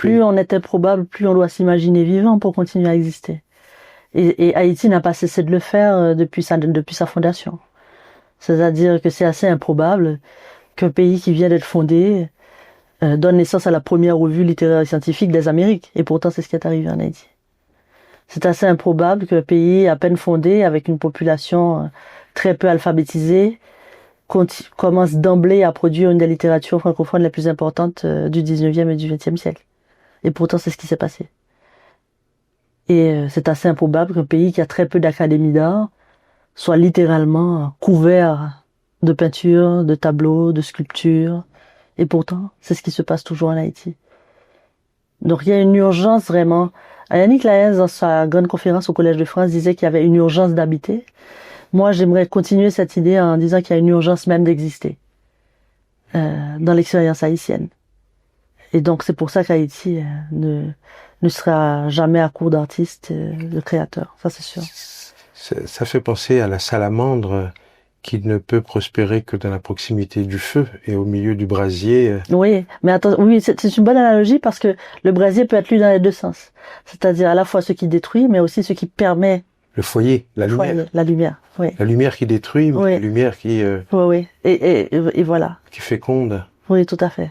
plus on est improbable, plus on doit s'imaginer vivant pour continuer à exister. Et Haïti n'a pas cessé de le faire depuis sa fondation. C'est-à-dire que c'est assez improbable qu'un pays qui vient d'être fondé donne naissance à la première revue littéraire et scientifique des Amériques. Et pourtant, c'est ce qui est arrivé en Haïti. C'est assez improbable qu'un pays à peine fondé, avec une population très peu alphabétisée, commence d'emblée à produire une des littératures francophones les plus importantes du 19e et du 20e siècle. Et pourtant, c'est ce qui s'est passé. Et c'est assez improbable qu'un pays qui a très peu d'académies d'art soit littéralement couvert de peintures, de tableaux, de sculptures. Et pourtant, c'est ce qui se passe toujours en Haïti. Donc il y a une urgence vraiment. Yannick Laez, dans sa grande conférence au Collège de France, disait qu'il y avait une urgence d'habiter. Moi, j'aimerais continuer cette idée en disant qu'il y a une urgence même d'exister dans l'expérience haïtienne. Et donc c'est pour ça qu'Haïti ne sera jamais à court d'artistes, de créateurs, ça c'est sûr. Ça fait penser à la salamandre qui ne peut prospérer que dans la proximité du feu et au milieu du brasier. Oui, mais attends, oui, c'est une bonne analogie parce que le brasier peut être lu dans les deux sens. C'est-à-dire à la fois ce qui détruit, mais aussi ce qui permet. Le foyer, la lumière. La lumière, oui. La lumière qui détruit, mais oui. la lumière qui... Oui. Et voilà. Qui féconde. Oui, tout à fait.